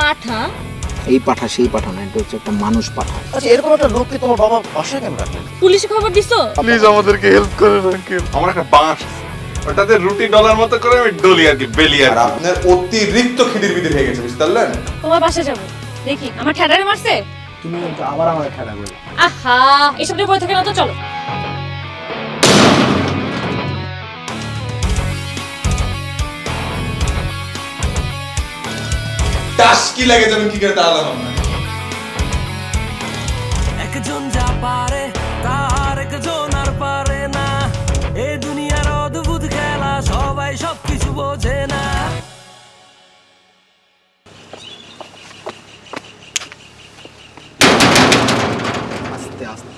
পাঠা? এই পাঠা সেই পাঠা না, এটা হচ্ছে একটা মানুষ পাঠা। আচ্ছা এরকম একটা লোককে তোমার বাবা বাসায় কেন রাখলেন? পুলিশে খবর দিছো? প্লিজ আমাদেরকে হেল্প করেন আঙ্কেল। আমার একটা বাঁশ ওটাতে রুটি ডলার মতো করে আমি ডলি আর কি বেলি। আর আপনার অতিরিক্ত খিদির বিদির হয়ে গেছে, বুঝতে পারলেন? তোমার বাসায় যাবো, দেখি আমার ঠেডারে মারছে। তুমি কিন্তু আবার আমার খেলা বলে। আহা, এসব নিয়ে বই থাকে না তো, চলো। টাস কি লাগে যেন কি করে তাড়ালাম না। একজন যা পারে তার একজন আর পারে না, এই দুনিয়ার অদ্ভুত খেলা সবাই সবকিছু বোঝে না। আস্তে আস্তে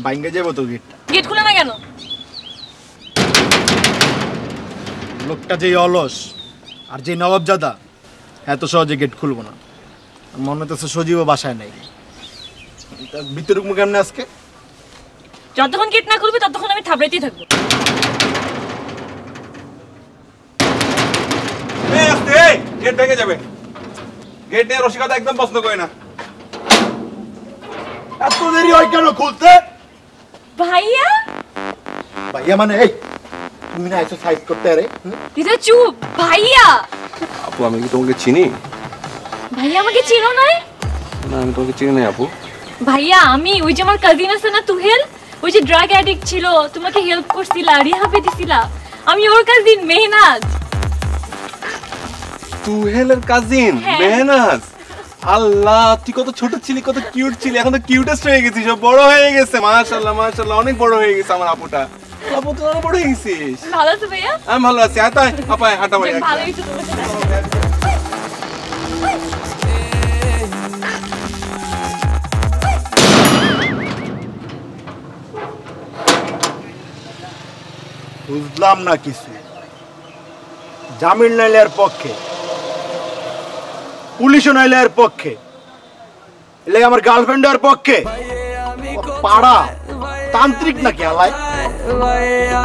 বাইঙ্গা যাবো তো গেটটা। গেট খুলে না কেন? লোকটা যেই অলস আর যে নবাবজাদা, এত সহজে গেট খুলবো না। মনে হচ্ছে সজীবও বাসায় নেই। ভিতরে ঢুকবো কেমনে আজকে? যতক্ষণ গেট না খুলবে ততক্ষণ আমি থাবড়াইতেই থাকবো। গেট ভেঙে যাবে। গেট নিয়ে রসিকতা একদম পছন্দ করে না। এত দেরি হয় কেন খুলতে? ভাইয়া? ভাইয়া মানে এই তুমি না এক্সারসাইজ করতে আরে? দিদা চুপ। ভাইয়া? আপু আমি কি তোমাকে চিনি? ভাইয়া আমাকে চিনো নাই? না আমি তোমাকে চিনি না আপু। ভাইয়া আমি ওই যে আমার কাজিন আছে না তুহেল, ওই যে ড্রাগ অ্যাডিক্ট ছিল, তোমাকে হেল্প করছিলা, রিহাবে দিছিলা, আমি ওর কাজিন মেহনাজ। তুহেলের কাজিন মেহনাজ? আল্লাহ তুই কত ছোট ছিলি, কত কিউট ছিলি, এখন তো কিউটেস্ট হয়ে গেছিস, বড় হয়ে গেছে। মাশাআল্লাহ মাশাআল্লাহ, অনেক বড় হয়ে গেছে আমার আপুটা। আপু তুই অনেক বড় হয়ে গেছিস। ভালো আছো ভাইয়া? আমি ভালো আছি। আয় তাই আপায় হাঁটা ভাই। ভালো হয়েছে তোমার সাথে। বুঝলাম না কিছু। জামিন নাইলে এর পক্ষে, পুলিশও নাইলে এর পক্ষে, এলে আমার গার্লফ্রেন্ডের পক্ষে। পাড়া তান্ত্রিক নাকি আলাই?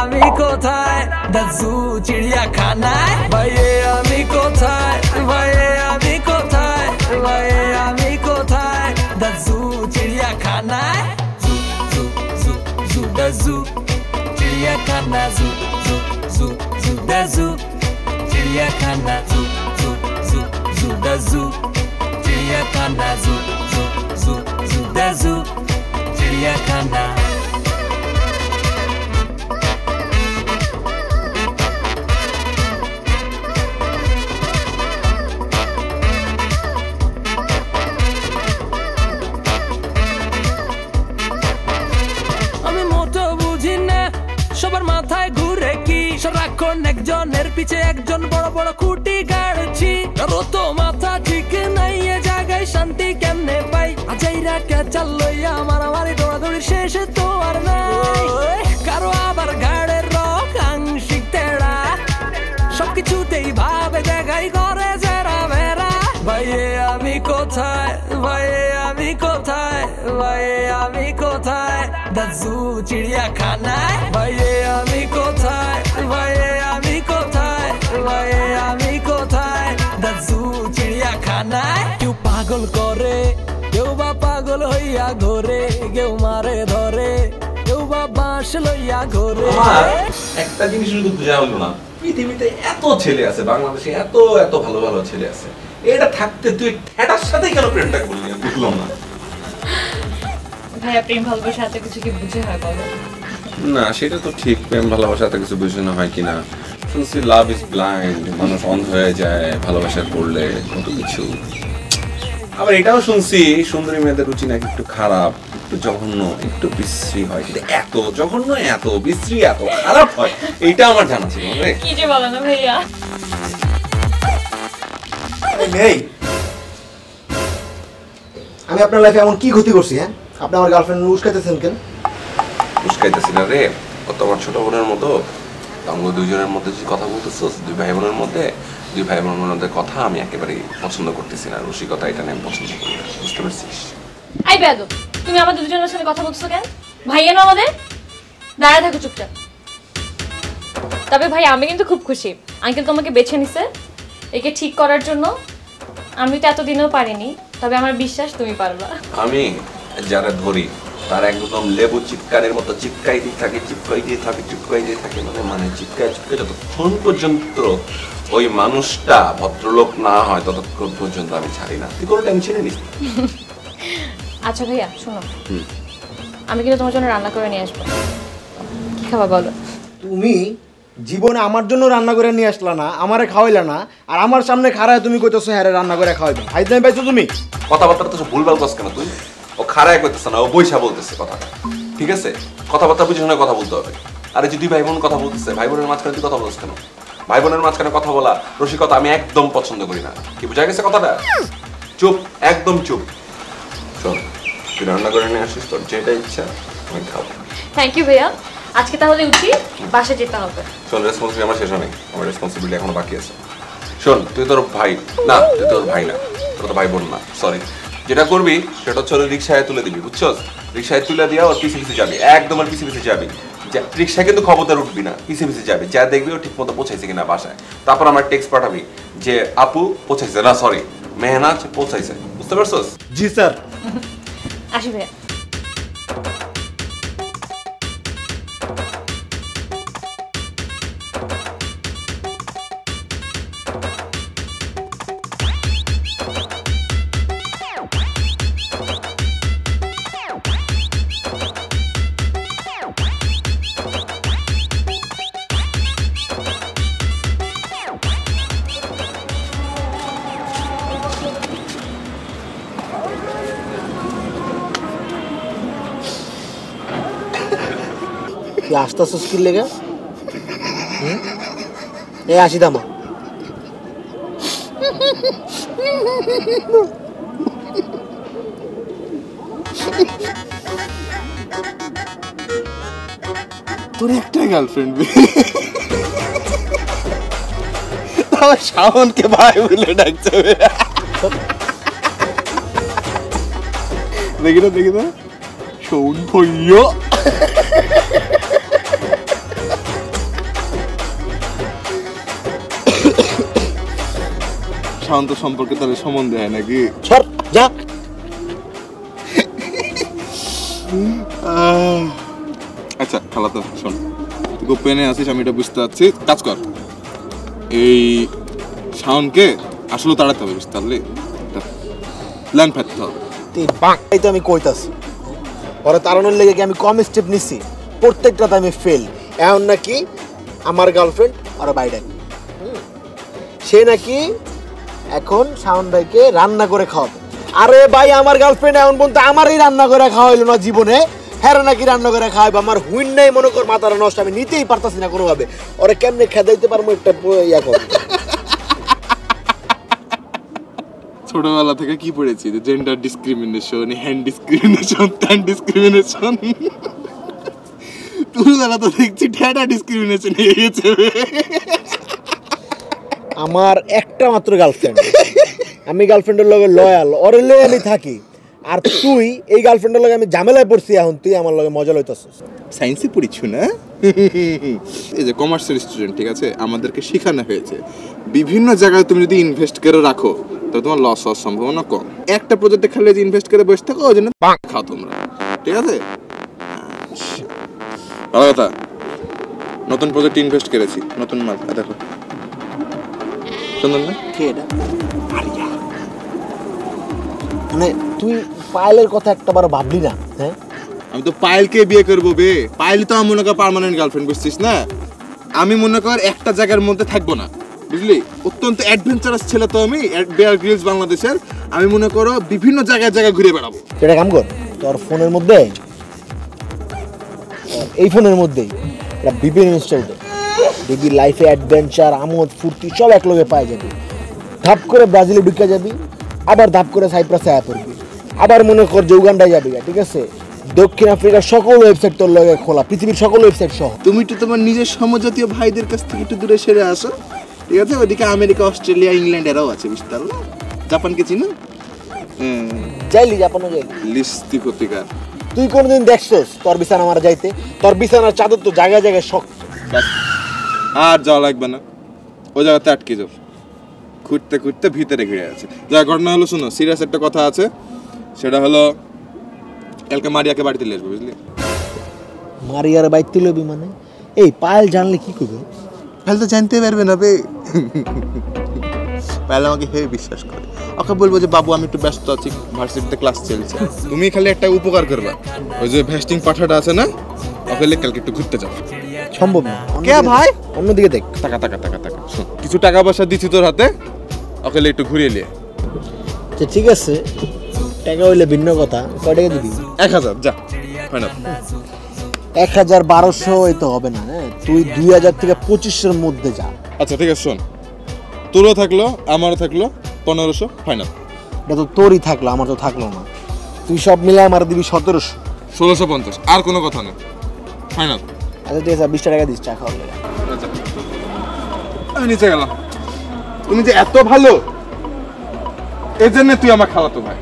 আমি কোথায় দাজু চিড়িয়াখানায়, ভাইয়ে আমি কোথায়, ভাইয়ে আমি কোথায়, ভাইয়ে আমি কোথায় দাজু চিড়িয়াখানায়। জু জু জু জু দাজু চিড়িয়াখানা, জু জু জু জু দাজু চিড়িয়াখানা, জু জু জু জু দাজু চিড়িয়াখানা, জু জু জু জু দাজু চিড়িয়াখানা। সবার মাথায় ঘুরে কি সারাক্ষণ একজনের পিছে একজন বড় বড় খুঁটি গাড়ছি, কারো তো মাথা ঠিক নাই, এ জায়গায় শান্তি কেমনে পাই। আজাইরা কেচাল লইয়া মারামারি দৌড়াদৌড়ি শেষে তো আর নাই, কারো আবার ঘাড়ের রক আংশিক তেড়া, সবকিছুতেই ভাবে দেখাই করে জেরা বেড়া। ভাইয়ে আমি কোথায়, ভাইয়ে আমি কোথায়, ভাইয়ে আমি কোথায় দাজু চিড়িয়াখানায়, ভাইয়ে আমি কোথায়, ভাইয়ে আমি কোথায়, ভাইয়ে আমি কোথায় দাজু চিড়িয়াখানায়। কেউ পাগল করে, কেউ বা পাগল হইয়া ঘোরে, কেউ মারে ধরে, কেউ বা বাঁশ লইয়া ঘোরে। একটা জিনিস শুধু বোঝা হলো না, পৃথিবীতে এত ছেলে আছে, বাংলাদেশে এত এত ভালো ভালো ছেলে আছে, এটা থাকতে তুই ঠেটার সাথে কেন প্রেমটা করলি? বুঝলাম না। ভাইয়া প্রেম ভালোবাসা এত কিছু কি বুঝে হয় বলো? না সেটা তো ঠিক, প্রেম ভালোবাসা এত কিছু বোঝানো হয় কিনা। শুনছি লাভ ইজ ব্লাইন্ড, মানুষ অন্ধ হয়ে যায় ভালোবাসা করলে, কত কিছু। আবার এটাও শুনছি সুন্দরী মেয়েদের রুচি নাকি একটু খারাপ, একটু জঘন্য, একটু বিশ্রী হয়। কিন্তু এত জঘন্য, এত বিশ্রী, এত খারাপ হয় এইটা আমার জানা ছিল না। কি যে বলো না ভাইয়া। নেই, আমি আপনার লাইফে এমন কি ক্ষতি করছি? হ্যাঁ আপনি আমার গার্লফ্রেন্ড উস্কাইতেছেন কেন? উস্কাইতেছি না রে, ও তো আমার ছোট বোনের মতো। আমরা দুইজনের মধ্যে যে কথা বলতেছো, দুই ভাই বোনের মধ্যে, দুই ভাই বোনের মধ্যে কথা আমি একেবারেই পছন্দ করতেছি না। রসিকতা এটা আমি পছন্দ করি না, বুঝতে পারছিস? এই বেয়াদব, তুমি আমাদের দুজনের সাথে কথা বলছো কেন? ভাইয়া না আমাদের, দাঁড়ায় থাকো চুপচাপ। তবে ভাই আমি কিন্তু খুব খুশি, আঙ্কেল তোমাকে বেছে নিছে একে ঠিক করার জন্য। আমি তো এতদিনও পারিনি, তবে আমার বিশ্বাস তুমি পারবা। আমি যারা ধরি তার একদম লেবু চিপকানের মতো চিপকাই দিয়ে থাকে মানে চিপকায় যতক্ষণ পর্যন্ত ওই মানুষটা ভদ্রলোক না হয় ততক্ষণ পর্যন্ত আমি ছাড়ি না। তুই কোনো টেনশনে নিস। আচ্ছা ভাইয়া শোনো, আমি কিন্তু তোমার জন্য রান্না করে নিয়ে আসবো। কি খাবা বলো? তুমি জীবনে আমার জন্য রান্না করে নিয়ে আসলা না, আমারে খাওয়াইলা না, আর আমার সামনে খাড়ায় তুমি কইতেছো হ্যাঁ রান্না করে খাওয়াইবে। ফাইজলামি পাইছো তুমি? কথাবার্তা তো ভুলভাল কস কেন তুই? ও খারায় করতেছে না, ও বৈশা বলতেছে কথা, ঠিক আছে? কথাবার্তা বুঝে শুনে কথা বলতে হবে। আরে যদি ভাই বোন কথা বলতেছে, ভাই বোনের মাঝখানে তুই কথা বলছিস কেন? ভাই বোনের মাঝখানে কথা বলা রসিকতা আমি একদম পছন্দ করি না। কি বুঝা গেছে কথাটা? চুপ, একদম চুপ। শোন, তুই রান্না করে নিয়ে আসিস, তোর যেটা ইচ্ছা আমি খাবো। থ্যাংক ইউ ভাইয়া। আজকে তাহলে উঠি, বাসায় যেতে হবে। শোন, রেসপন্সিবিলিটি আমার শেষ হয়নি, আমার রেসপন্সিবিলিটি এখনো বাকি আছে। শোন, তুই তোর ভাই না, তুই তোর ভাই না, তোর তো ভাই বোন না, সরি। যেটা করবি সেটা হচ্ছে রিক্সায় তুলে দিবি, বুঝছস? রিক্সায় তুলে দিয়া ওর পিছে পিছে যাবি, একদম ওর পিছে পিছে যাবি। রিক্সায় কিন্তু খবরদার উঠবি না, পিছে পিছে যাবি, যা দেখবি ও ঠিক মতো পৌঁছাইছে কিনা বাসায়। তারপর আমার টেক্সট পাঠাবি যে আপু পৌঁছাইছে, না সরি মেহনাজ পৌঁছাইছে, বুঝতে পারছস? জি স্যার। আসি ভাইয়া। আস্তে আস্তে স্কিল লেগে আসি দামা তোর একটাই গার্লফ্রেন্ড, আমার শাওনকে ভাই বলে ডাকছে। দেখি না শোন ভাইয়া, শান্ত সম্পর্কে তাহলে সম্বন্ধ হয় নাকি? সর যা। আচ্ছা খালাতো শোন, তুই খুব পেনে আসিস, আমি এটা বুঝতে পারছি। কাজ কর, এই শাওনকে আসলে তাড়াতে হবে, বুঝতে পারলি? প্ল্যান ফেলতে হবে। এই তো আমি কইতাছি, পরে তাড়ানোর লেগে কি আমি কম স্টেপ নিচ্ছি? প্রত্যেকটাতে আমি ফেল। এখন নাকি আমার গার্লফ্রেন্ড আর বাইরে, সে নাকি এখন শাওন ভাইকে রান্না করে খাওয়াবে। আরে ভাই, আমার গার্লফ্রেন্ড এখন পর্যন্ত আমারই রান্না করে খাওয়াইলো না জীবনে, হ্যাঁ নাকি রান্না করে খাওয়াবে। আমার হুইন নাই মনে কর, মাথাটা নষ্ট, আমি নিতেই পারতাছি না কোনোভাবে। ওরা কেমনে খেদাইতে পারবো একটা ইয়া কর। ছোটবেলা থেকে কি পড়েছি? Gender discrimination, hand discrimination, tan discrimination. তুই বেলা তো দেখছি ঠ্যাটা ডিসক্রিমিনেশন হয়ে গেছে। আমার একটা মাত্র গার্লফ্রেন্ড, আমি গার্লফ্রেন্ডের লগে লয়াল, ওরে লয়ালি থাকি। আর তুই এই গার্লফ্রেন্ডের লগে আমি ঝামেলায় পড়ছি, এখন তুই আমার লগে মজা লইতাছিস। সায়েন্সে পড়িচ্ছ না? এই যে কমার্সের স্টুডেন্ট, ঠিক আছে, আমাদেরকে শেখানো হয়েছে বিভিন্ন জায়গায় তুমি যদি ইনভেস্ট করে রাখো তাহলে তোমার লস হওয়ার সম্ভাবনা কম। একটা প্রজেক্টে খালি যে ইনভেস্ট করে বসে থাকো, ওই জন্য খাও তোমরা, ঠিক আছে? ভালো কথা, নতুন প্রজেক্টে ইনভেস্ট করেছি, নতুন মাল দেখো, সুন্দর না? মানে তুই পায়েলের কথা একটাবার ভাবলি না? হ্যাঁ, আমি তো পায়েলকে বিয়ে করবো বে। পায়েল তো আমি মনে কর পার্মানেন্ট গার্লফ্রেন্ড, বুঝছিস না? আমি মনে কর একটা জায়গার মধ্যে থাকবো না, বুঝলি? অত্যন্ত অ্যাডভেঞ্চারাস ছেলে তো আমি, বেয়ার গ্রিলস বাংলাদেশের। আমি মনে করো বিভিন্ন জায়গায় ঘুরে বেড়াবো। এটা কাম কর, তোর ফোনের মধ্যে, এই ফোনের মধ্যেই একটা বিপিএন ইনস্টল দে, দেখবি লাইফে অ্যাডভেঞ্চার, আমোদ ফুর্তি সব একলগে পাই যাবি। ধাপ করে ব্রাজিলে ঢুকে যাবি, আবার ধাপ করে সাইপ্রাসে আয়া পড়বি, আবার মনে কর যে উগান্ডায় যাবি, ঠিক আছে? দক্ষিণ আফ্রিকার সকল ওয়েবসাইট তোর লগে খোলা, পৃথিবীর সকল ওয়েবসাইট সহ। তুমি একটু তোমার নিজের সমজাতীয় ভাইদের কাছ থেকে একটু দূরে সরে আসো, ঠিক আছে? ওইদিকে আমেরিকা, অস্ট্রেলিয়া, ইংল্যান্ড এরাও আছে, বুঝতে পারলো? জাপানকে চিনো? যাইলি জাপানও যাইলি। লিস্তি পত্রিকা তুই কোনদিন দেখছস তোর বিছানা আমার যাইতে? তোর বিছানার চাদর তো জায়গায় জায়গায় শক্ত। আর যাওয়া লাগবে না, ওই জায়গাতে আটকে যাও। খুঁড়তে খুঁড়তে ভিতরে ঘিরে আছে। যা ঘটনা হলো শুনো, সিরিয়াস একটা কথা আছে, সেটা হলো কালকে মারিয়াকে বাড়িতে নিয়ে আসবো, বুঝলি? মারিয়ার বাইতে লবি মানে? এই পায়েল জানলে কি করবে? পায়েল তো জানতে পারবে না বে। পায়েল আমাকে হেভি বিশ্বাস করে। ওকে বলবো যে বাবু আমি একটু ব্যস্ত আছি, ভার্সিটিতে ক্লাস চলছে, তুমি খালি একটা উপকার করবা, ওই যে ভেস্টিং পাঠাটা আছে না, ওকে কালকে একটু ঘুরতে যাবো। সম্ভব না। কে ভাই? অন্যদিকে দেখ। টাকা টাকা টাকা টাকা শোন, কিছু টাকা পয়সা দিচ্ছি তোর হাতে, ওকে একটু ঘুরিয়ে নিয়ে। ঠিক আছে, টাকা হইলে ভিন্ন কথা। কয় টাকা দিবি? 1000 যা, হয় না? 1200 এই তো হবে না, হ্যাঁ তুই 2000 থেকে 2500 এর মধ্যে যা। আচ্ছা ঠিক আছে, শোন, তোরও থাকলো আমারও থাকলো 1500 ফাইনাল। এটা তো তোরই থাকলো, আমার তো থাকলো না। তুই সব মিলে আমার দিবি 1700। 1650, আর কোনো কথা না, ফাইনাল। আচ্ছা ঠিক আছে, 20 টাকা দিস চা খাওয়ার লাগে। আচ্ছা আমি নিচে গেলাম। তুমি যে এত ভালো, এই জন্য তুই আমার খালাতো ভাই।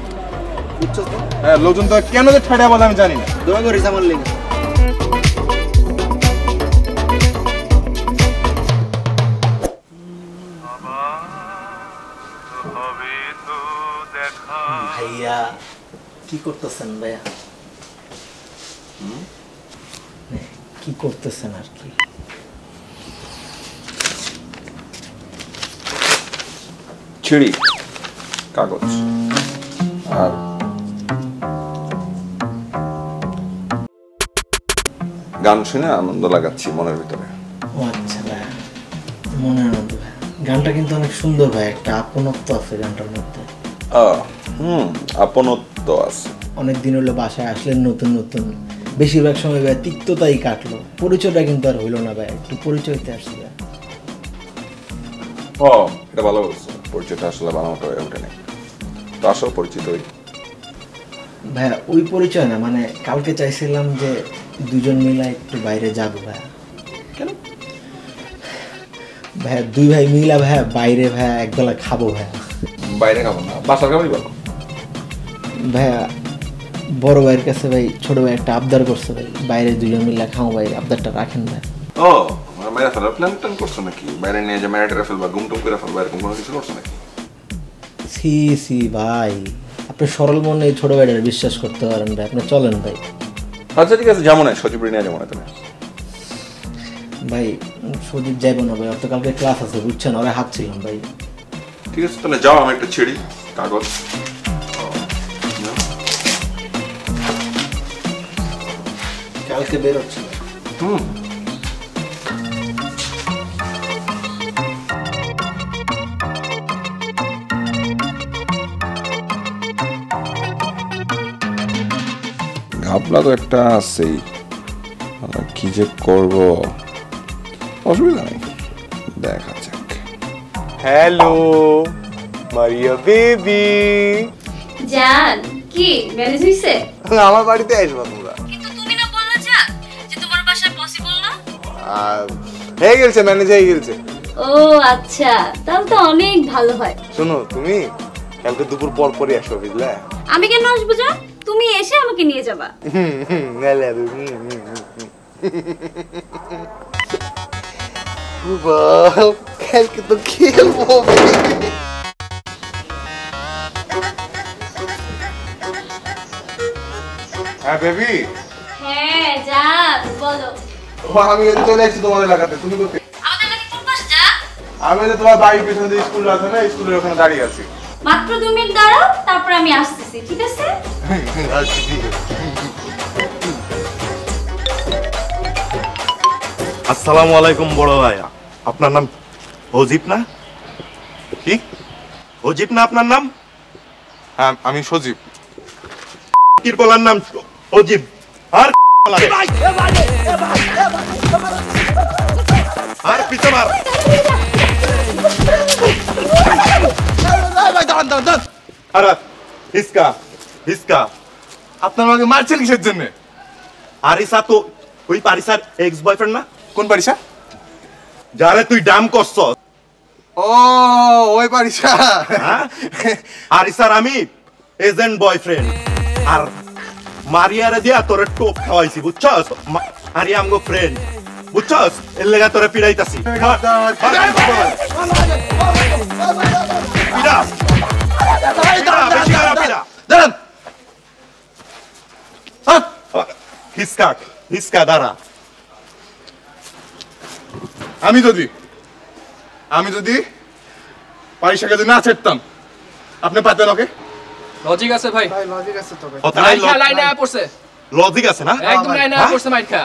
হ্যাঁ, লোকজন তো কেন যে ঠাড়া বলে আমি জানি না। দোয়া করিস আমার লেগে। ভাইয়া কি করতেছেন ভাইয়া? কি করতেছেন আর কি? ছিঁড়ি কাগজ আর গান শুনে আনন্দ লাগাচ্ছি মনের ভিতরে। ও আচ্ছা ভাইয়া, মনে আনন্দ ভাইয়া। গানটা কিন্তু অনেক সুন্দর ভাই, একটা আপনত্ব আছে গানটার মধ্যে। আপনত্ব আছে। অনেকদিন হলো বাসায় আসলেন নতুন নতুন, বেশিরভাগ সময় ভাই তিক্ততাই কাটলো, পরিচয়টা কিন্তু আর হইলো না ভাই। একটু পরিচয়তে আসছি ভাই। এটা ভালো বলছো, পরিচয়টা আসলে ভালো মতো হয়ে ওঠে নাই, তো আসো পরিচিত হই। ভাইয়া ওই পরিচয় না, মানে কালকে চাইছিলাম যে দুজন মিলে একটু বাইরে যাবো ভাইয়া। কেন ভাইয়া দুই ভাই মিলা ভাইয়া বাইরে ভাইয়া একবেলা খাবো ভাইয়া। বাইরে খাবো না, বাসার খাবারই বলো। ভাইয়া বড় ভাইয়ের কাছে ভাই ছোট ভাই একটা আবদার করছে ভাই, বাইরে দুজন মিলে খাও ভাই, আবদারটা রাখেন ভাই। মেরে ফেলার প্ল্যান ট্যান করছো নাকি? বাইরে নিয়ে যে মেরে টেরে ফেলবা, গুম টুম করে ফেলবা, এরকম কোনো কিছু করছো নাকি? সি সি ভাই, আপনি সরল মনে ছোট ভাইটার বিশ্বাস করতে পারেন ভাই, আপনি চলেন ভাই। আচ্ছা ঠিক আছে, যেমন সচিব নিয়ে যেমন তুমি ভাই সজীব যাইব না ভাই, অত কালকে ক্লাস আছে বুঝছেন, ওরা হাত ছিলাম ভাই। ঠিক আছে তাহলে যাও, আমি একটু ছিঁড়ি কাগজ। কালকে বেরোচ্ছি। ঘাপলা তো একটা আছেই, কি যে করব, অসুবিধা নেই, দেখা যাক। Hello Maria baby. জান কি ম্যানেজ হইছে? আমার বাড়িতে আসবা তোমরা? কিন্তু তুমি না বললা জান যে তোমার বাসায় পসিবল না? হয়ে গেছে, ম্যানেজ হয়ে গেছে। ও আচ্ছা, তাহলে তো অনেক ভালো হয়। শোনো, তুমি কালকে দুপুর পর পরই আসো, বুঝলে? আমি কেন আসবো জান? তুমি এসে আমাকে নিয়ে যাবা। কালকে তো খেলবো। হ্যাঁ বেবি। হ্যাঁ জান বলো। আমি চলে আসছি তোমার এলাকাতে, তুমি কোথায়? আমাদের নাকি কোন পাশে জান? আমি যে তোমার বাড়ির পেছনে যে স্কুল আছে না, স্কুলের ওখানে দাঁড়িয়ে আছি। মাত্র 2 মিনিট দাঁড়াও, তারপর আমি আসতেছি, ঠিক আছে? আচ্ছা ঠিক আছে। আসসালামু আলাইকুম বড় ভাইয়া, আপনার নাম অজিব না? কি অজিব না আপনার নাম? হ্যাঁ আমি সজীব। কির বলার নাম অজিব আর আর পিছে মার। আরে হিসকা হিসকা, আপনার আমাকে মারছেন কিসের জন্য? আরিসা তো ওই পারিসার এক্স বয়ফ্রেন্ড না? কোন পারিসা? যারে তুই ডাম করছস। ও ওই পারিসা। হ্যাঁ, আরিসার আমি এজেন্ট বয়ফ্রেন্ড, আর মারিয়ারে দিয়া তোরে টোপ খাওয়াইছি বুঝছস। মারিয়া আমগো ফ্রেন্ড বুঝছস, এর লেগা তোরে পিড়াইতাছি। হিসকা দাঁড়া। আমি যদি পারিসাকে যদি না ছেড়তাম, আপনি পাতেন ওকে? লজিক আছে ভাই, লজিক আছে তো ভাই। মাইরখা লাইনে আয় পড়ছে, লজিক আছে না? একদম লাইনে আয় পড়ছে মাইরখা।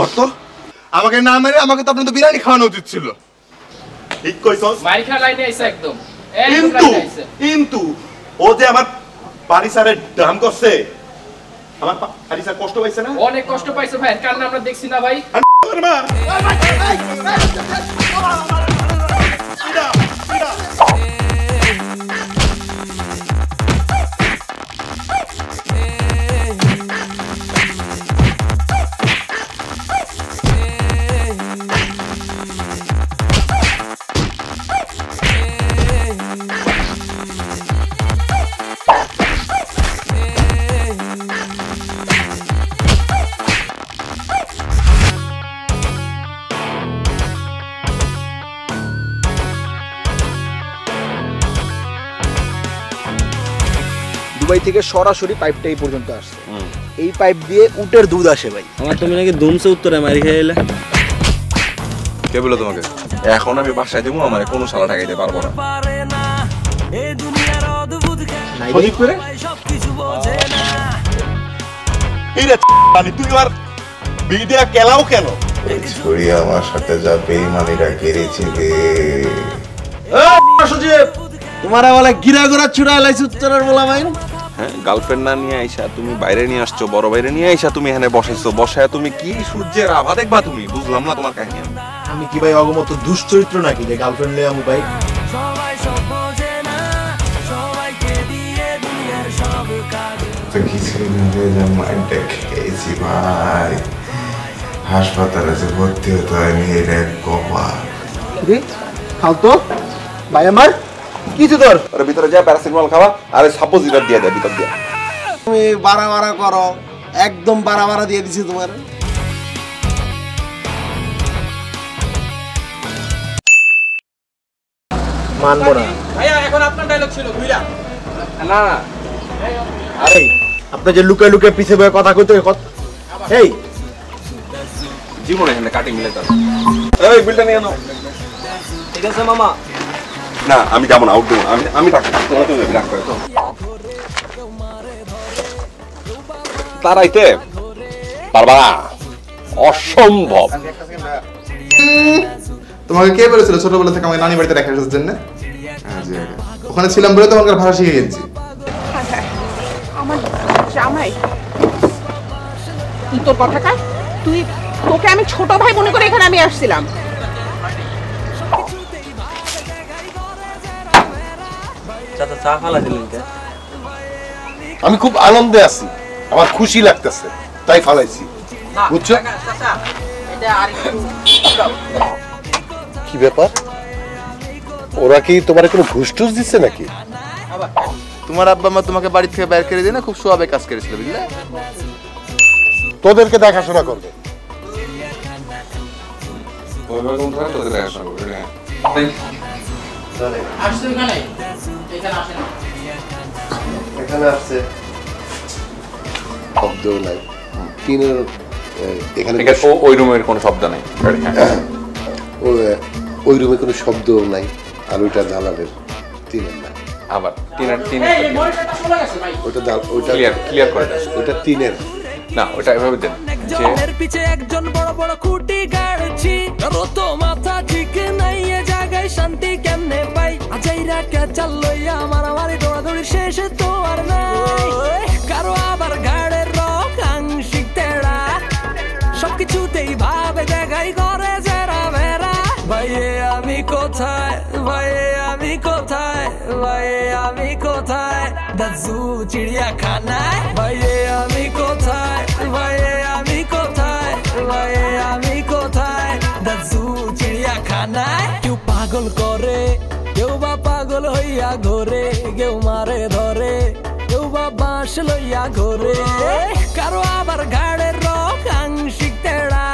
অর্থ আমাকে না মেরে আমাকে তো আপনার তো বিরিয়ানি খাওয়ানো উচিত ছিল। ঠিক কইছস। মাইরখা লাইনে আইছে একদম কিন্তু ও যে আমার পারিসারে দাম করছে, আমার পারিসার কষ্ট পাইছে না? অনেক কষ্ট পাইছে ভাই, কারণ আমরা দেখছি না ভাই। দুবাই থেকে সরাসরি পাইপটা এই পর্যন্ত আসছে। এই পাইপ দিয়ে উটের দুধ আসে ভাই। আমার তুমি নাকি দুমসে উত্তরে মারি খেয়ে কে বললো তোমাকে? এখন আমি বাসায় যাবো, আমার কোনো শালা ঠাকাইতে পারবো না। সঠিক করে তুই আমার ভিডিও কেলাও কেন? ছড়ি আমার সাথে যা বেইমানিরা কেড়েছে রে। তোমার বলে গিরা গোরা চূড়া লাইছে উত্তরের বলা ভাই। হ্যাঁ, গার্লফ্রেন্ড না নিয়ে আইসা তুমি বাইরে নিয়ে আসছো, বড় বাইরে নিয়ে আইসা তুমি এখানে বসাইছো, বসায় তুমি কি সূর্যের আভা দেখবা? তুমি বুঝলাম না তোমার কাহিনী। আমি কি ভাই অগমত দুশ্চরিত্র নাকি যে গার্লফ্রেন্ড লয়ে আমি ভাই? কিছুদিন আগে মাইন্ডটা খেয়েছি ভাই, হাসপাতালে যে ভর্তি হতে হয়নি, এটা এক কপাল। ফালতো ভাই আমার কিছু তোর আরে ভিতরে যা প্যারাসিটামল খাওয়া, আরে সাপোজিটর দিয়ে দে ভিতর দিয়ে। তুমি বাড়া করো, একদম বাড়া দিয়ে দিছি তোমার। মানবো না ভাইয়া, এখন আপনার ডায়লগ ছিল বুইলা না আরে আপনি যে লুকে লুকে পিছে বয়ে কথা কইতে এই জীবনে এখানে কাটিং মিলে যাবে। এই বিলটা নিয়ে নাও। ঠিক আছে মামা। না আমি যাবো না, আউট আমি থাকবো, তোমরা তুমি রাগ করে তো। তারাইতে পারবা না, অসম্ভব। তোমাকে কে বলেছিল ছোটবেলা থেকে আমাকে নানি বাড়িতে রেখে আসার জন্য? ওখানে ছিলাম বলে তোমার ভাষা শিখে গেছি। আমার জামাই তুই তোর কথা কার? তোকে আমি ছোট ভাই মনে করে এখানে আমি আসছিলাম। চা ফালা দিলেন কে? আমি খুব আনন্দে আছি, আমার খুশি লাগতেছে, তাই ফালাইছি, বুঝছো? কি ব্যাপার, ওরা কি তোমার কোনো ঘুষ টুস দিচ্ছে নাকি? তোমার আব্বা মা তোমাকে বাড়ি থেকে বের করে দিয়ে না খুব সোয়াবে কাজ করেছিল, বুঝলে? তোদেরকে দেখাশোনা করবে। এখানে আসছে শব্দ নাই, টিনের এখানে ওই রুমের কোনো শব্দ নাই, ওই রুমে কোনো শব্দ নাই, আর ওইটা দালালের টিনের না। আবার টিনের ওইটা ক্লিয়ার করে দাও। ওইটা টিনের না, ওটা এভাবে দেন যে এর পিছে একজন বড় বড় খুঁটি গাড়ছি, রত মাথা ঠিক নাই, এ জায়গায় শান্তি কেমনে পাই? আজাইরা কে চাল লইয়া মারামারি দৌড়াদৌড়ি শেষে তো আর নাই। কারো আবার ঘাড়ের রক আংশিক তেড়া, সবকিছুতেই ভাবে দেখাই করে জেরা ভেরা। ভাইয়ে আমি কোথায়, ভাইয়ে আমি কোথায়, ভাইয়ে আমি কোথায়? দাজু চিড়িয়াখানায়। ভাইয়ে আমি কোথায়, ভাইয়ে আমি কোথায়, ভাইয়ে আমি কোথায়? দাজু চিড়িয়াখানায়। কেউ পাগল করে, কেউ বা পাগল হইয়া ঘরে, কেউ মারে ধরে, কেউ বা বাঁশ লইয়া ঘরে। কারো আবার ঘাড়ের রক আংশিক তেড়া,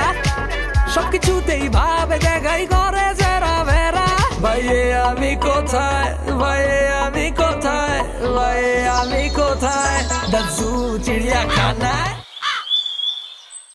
সবকিছুতেই ভাবে দেখাই করে জেরা ভেরা। ভাইয়ে আমি কোথায়, ভাইয়ে আমি কোথায়, ভাইয়ে আমি কোথায়, দাজু চিড়িয়াখানায়।